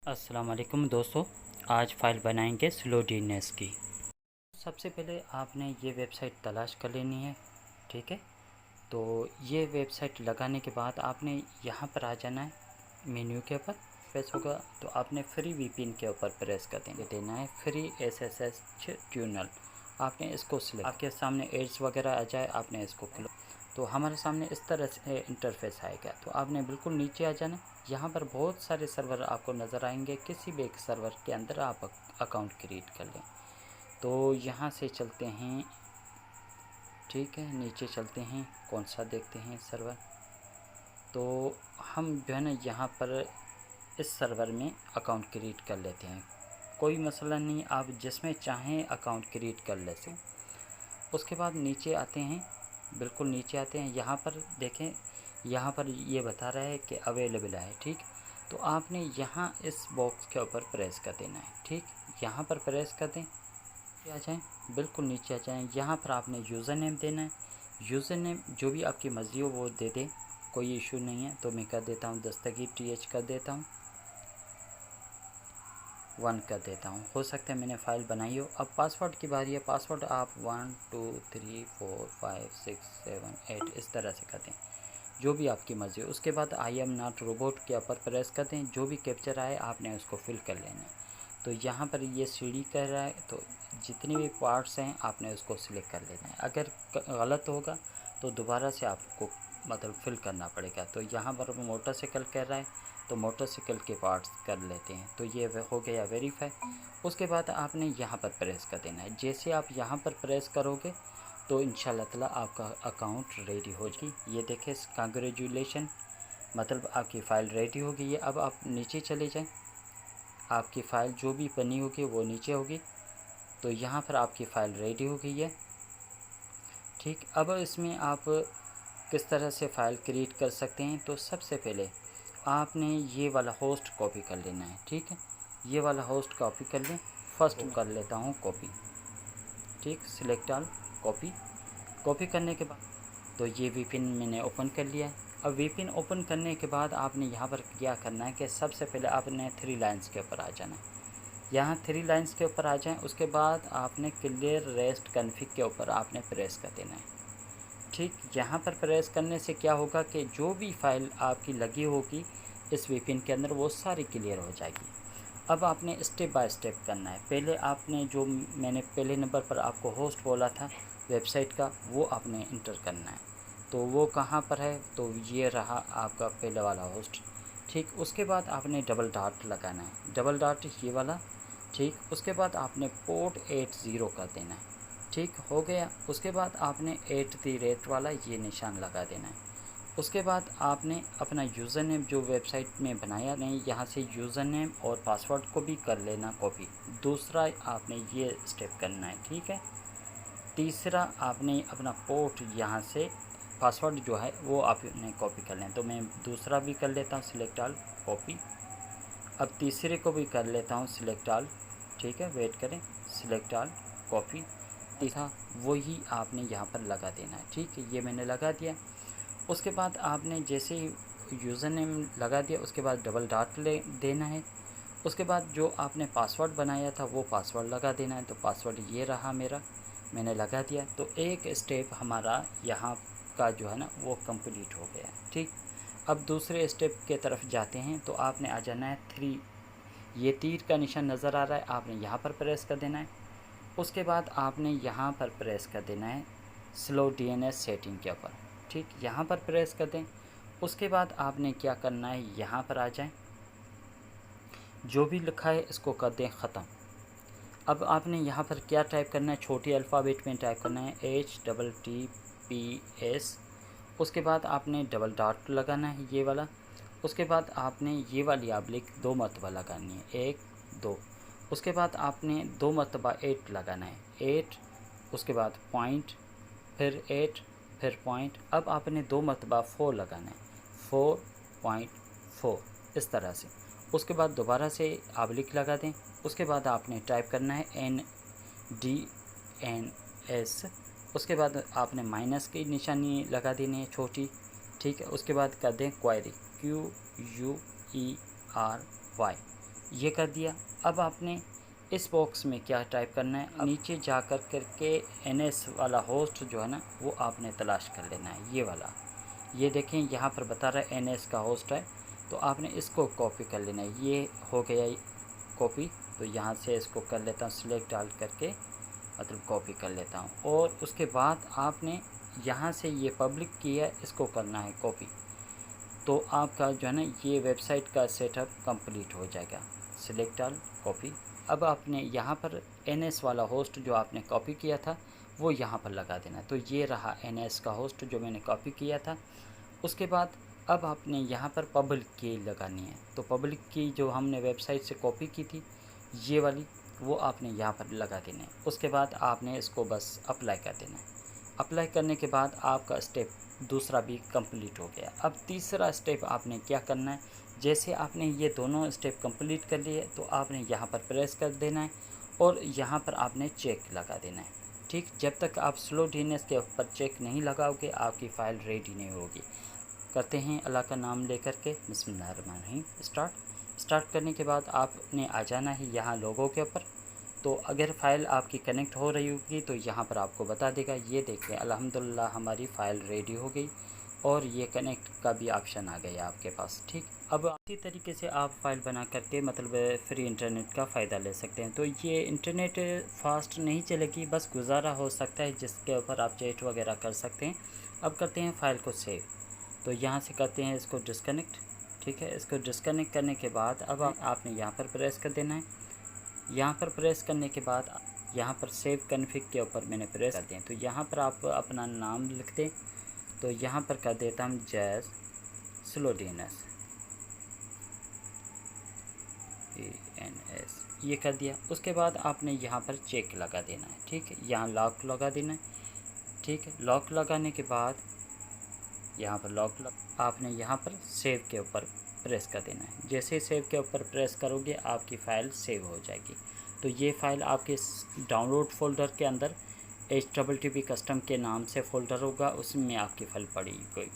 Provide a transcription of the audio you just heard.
अस्सलाम वालेकुम दोस्तों, आज फ़ाइल बनाएंगे स्लो डीएनएस की। सबसे पहले आपने ये वेबसाइट तलाश कर लेनी है, ठीक है। तो ये वेबसाइट लगाने के बाद आपने यहाँ पर आ जाना है, मेन्यू के ऊपर प्रेस होगा तो आपने फ्री वीपीएन के ऊपर प्रेस कर देना है, फ्री एसएसएच ट्यूनल। आपने इसको सिलेक्ट, आपके सामने एड्स वगैरह आ जाए, आपने इसको क्लोज। तो हमारे सामने इस तरह से इंटरफेस आएगा। तो आपने बिल्कुल नीचे आ जाना। यहाँ पर बहुत सारे सर्वर आपको नज़र आएंगे, किसी भी एक सर्वर के अंदर आप अकाउंट क्रिएट कर लें। तो यहाँ से चलते हैं, ठीक है, नीचे चलते हैं, कौन सा देखते हैं सर्वर। तो हम जो है ना यहाँ पर इस सर्वर में अकाउंट क्रिएट कर लेते हैं, कोई मसला नहीं, आप जिसमें चाहें अकाउंट क्रिएट कर लेते हैं। उसके बाद नीचे आते हैं, बिल्कुल नीचे आते हैं, यहाँ पर देखें, यहाँ पर ये बता रहा है कि अवेलेबल है, ठीक। तो आपने यहाँ इस बॉक्स के ऊपर प्रेस कर देना है, ठीक। यहाँ पर प्रेस कर दें, आ जाएं, बिल्कुल नीचे आ जाएं। यहाँ पर आपने यूज़र नेम देना है। यूज़र नेम जो भी आपकी मर्ज़ी हो वो दे दें, कोई इशू नहीं है। तो मैं कर देता हूँ दस्तगीर TH कर देता हूँ, 1 कर देता हूँ। हो सकता है मैंने फ़ाइल बनाई हो। अब पासवर्ड की बारी है। पासवर्ड आप 1 2 3 4 5 6 7 8 इस तरह से कर दें, जो भी आपकी मर्ज़ी हो। उसके बाद आई एम नॉट रोबोट के ऊपर प्रेस कर दें। जो भी कैप्चर आए आपने उसको फिल कर लेना है। तो यहाँ पर ये सीढ़ी कर रहा है, तो जितने भी पार्ट्स हैं आपने उसको सिलेक्ट कर लेना है। अगर गलत होगा तो दोबारा से आपको मतलब फिल करना पड़ेगा। तो यहाँ पर मोटरसाइकिल कर रहा है, तो मोटरसाइकिल के पार्ट्स कर लेते हैं। तो ये हो गया वेरीफाई। उसके बाद आपने यहाँ पर प्रेस कर देना है। जैसे आप यहाँ पर प्रेस करोगे तो इंशाल्लाह ताला आपका अकाउंट रेडी हो जाएगी। ये देखें, कांग्रेचुलेशन, मतलब आपकी फ़ाइल रेडी हो गई है। अब आप नीचे चले जाएं, आपकी फ़ाइल जो भी बनी होगी वो नीचे होगी। तो यहाँ पर आपकी फ़ाइल रेडी हो गई है, ठीक। अब इसमें आप किस तरह से फ़ाइल क्रिएट कर सकते हैं। तो सबसे पहले आपने ये वाला होस्ट कॉपी कर लेना है, ठीक है। ये वाला होस्ट कॉपी कर लें। फर्स्ट कर लेता हूँ कॉपी, ठीक, सिलेक्ट ऑल, कॉपी। कॉपी करने के बाद तो ये वीपीएन मैंने ओपन कर लिया है। अब वीपीएन ओपन करने के बाद आपने यहाँ पर क्या करना है कि सबसे पहले आपने 3 लाइन्स के ऊपर आ जाना है। यहाँ 3 लाइन्स के ऊपर आ जाएं। उसके बाद आपने क्लियर रेस्ट कॉन्फ़िग के ऊपर आपने प्रेस कर देना है, ठीक। यहाँ पर प्रेस करने से क्या होगा कि जो भी फ़ाइल आपकी लगी होगी इस वीपीएन के अंदर वो सारी क्लियर हो जाएगी। अब आपने स्टेप बाय स्टेप करना है। पहले आपने जो मैंने पहले नंबर पर आपको होस्ट बोला था वेबसाइट का, वो आपने इंटर करना है। तो वो कहाँ पर है, तो ये रहा आपका पहले वाला होस्ट, ठीक। उसके बाद आपने डबल डॉट लगाना है, डबल डॉट ये वाला, ठीक। उसके बाद आपने पोर्ट 80 कर देना है, ठीक, हो गया। उसके बाद आपने 8 वाला ये निशान लगा देना है। उसके बाद आपने अपना यूज़र नेम जो वेबसाइट में बनाया नहीं, यहाँ से यूज़र नेम और पासवर्ड को भी कर लेना कॉपी। दूसरा आपने ये स्टेप करना है, ठीक है। तीसरा आपने अपना पोर्ट यहाँ से पासवर्ड जो है वो आपने कॉपी कर लें। तो मैं दूसरा भी कर लेता हूँ, सिलेक्ट ऑल, कॉपी। अब तीसरे को भी कर लेता हूँ, सिलेक्ट ऑल, ठीक है, वेट करें, सिलेक्ट ऑल, कॉपी। तीसरा वही आपने यहाँ पर लगा देना है, ठीक है। ये मैंने लगा दिया। उसके बाद आपने जैसे ही यूज़र नेम लगा दिया, उसके बाद डबल डॉट ले देना है। उसके बाद जो आपने पासवर्ड बनाया था वो पासवर्ड लगा देना है। तो पासवर्ड ये रहा मेरा, मैंने लगा दिया। तो एक स्टेप हमारा यहाँ का जो है ना वो कंप्लीट हो गया, ठीक। अब दूसरे स्टेप के तरफ जाते हैं। तो आपने आ जाना है 3, ये तीर का निशान नज़र आ रहा है, आपने यहाँ पर प्रेस कर देना है। उसके बाद आपने यहाँ पर प्रेस कर देना है स्लो डीएनएस सेटिंग के ऊपर, ठीक, यहाँ पर प्रेस कर दें। उसके बाद आपने क्या करना है, यहाँ पर आ जाएं, जो भी लिखा है इसको कर दें ख़त्म। अब आपने यहाँ पर क्या टाइप करना है, छोटी अल्फ़ाबेट में टाइप करना है HTTPS। उसके बाद आपने डबल डॉट लगाना है ये वाला। उसके बाद आपने ये वाली आब्लिक 2 मरतबा लगानी है, 1 2। उसके बाद आपने 2 मरतबा 8 लगाना है, 8। उसके बाद पॉइंट, फिर 8, फिर पॉइंट। अब आपने 2 मरतबा 4 लगाना है, 4.4 इस तरह से। उसके बाद दोबारा से आब्लिक लगा दें। उसके बाद आपने टाइप करना है NDNS। उसके बाद आपने माइनस की निशानी लगा देनी है छोटी, ठीक है। उसके बाद कर दें क्वेरी, QUERY। ये कर दिया। अब आपने इस बॉक्स में क्या टाइप करना है, नीचे जा कर करके NS वाला होस्ट जो है ना वो आपने तलाश कर लेना है, ये वाला। ये देखें यहाँ पर बता रहा है NS का होस्ट है, तो आपने इसको कॉपी कर लेना है। ये हो गया कॉपी, तो यहाँ से इसको कर लेता हूँ सिलेक्ट डाल करके, मतलब कॉपी कर लेता हूँ। और उसके बाद आपने यहाँ से ये पब्लिक किया, इसको करना है कॉपी। तो आपका जो है ना ये वेबसाइट का सेटअप कंप्लीट हो जाएगा। Select all, copy. अब आपने यहाँ पर NS वाला होस्ट जो आपने कॉपी किया था वो यहाँ पर लगा देना। तो ये रहा NS का होस्ट जो मैंने कॉपी किया था। उसके बाद अब आपने यहाँ पर पब्लिक की लगानी है। तो पब्लिक की जो हमने वेबसाइट से कॉपी की थी ये वाली, वो आपने यहाँ पर लगा देना है। उसके बाद आपने इसको बस अप्लाई कर देना है। अप्लाई करने के बाद आपका स्टेप दूसरा भी कंप्लीट हो गया। अब तीसरा स्टेप आपने क्या करना है, जैसे आपने ये दोनों स्टेप कंप्लीट कर लिए तो आपने यहाँ पर प्रेस कर देना है और यहाँ पर आपने चेक लगा देना है। ठीक, जब तक आप स्लो डीएनएस के ऊपर चेक नहीं लगाओगे आपकी फ़ाइल रेडी नहीं होगी। करते हैं अल्लाह का नाम लेकर के, बिस्मिल्लाहिर्रहमानिर्रहीम। स्टार्ट करने के बाद आपने आ जाना है यहाँ लोगों के ऊपर। तो अगर फ़ाइल आपकी कनेक्ट हो रही होगी तो यहाँ पर आपको बता देगा। ये देखें अल्हम्दुलिल्लाह हमारी फ़ाइल रेडी हो गई और ये कनेक्ट का भी ऑप्शन आ गया आपके पास। ठीक, अब इसी तरीके से आप फ़ाइल बना करके मतलब फ्री इंटरनेट का फ़ायदा ले सकते हैं। तो ये इंटरनेट फास्ट नहीं चलेगी, बस गुजारा हो सकता है जिसके ऊपर आप चैट वगैरह कर सकते हैं। अब करते हैं फ़ाइल को सेव। तो यहाँ से करते हैं इसको डिस्कनेक्ट। ठीक है, इसको डिस्कनेक्ट करने के बाद अब आपने यहाँ पर प्रेस कर देना है। यहाँ पर प्रेस करने के बाद यहाँ पर सेव कन्फिग के ऊपर मैंने प्रेस कर दिया। तो यहाँ पर आप अपना नाम लिख दें। तो यहाँ पर कर देता हूँ जैज़ स्लो DNS ENS, ये कर दिया। उसके बाद आपने यहाँ पर चेक लगा देना है। ठीक है, यहाँ लॉक लगा देना है। ठीक है, लॉक लगाने के बाद यहाँ पर आपने यहाँ पर सेव के ऊपर प्रेस कर देना है। जैसे सेव के ऊपर प्रेस करोगे आपकी फ़ाइल सेव हो जाएगी। तो ये फ़ाइल आपके डाउनलोड फ़ोल्डर के अंदर HTTP कस्टम के नाम से फ़ोल्डर होगा, उसमें आपकी फ़ाइल पड़ी हुई।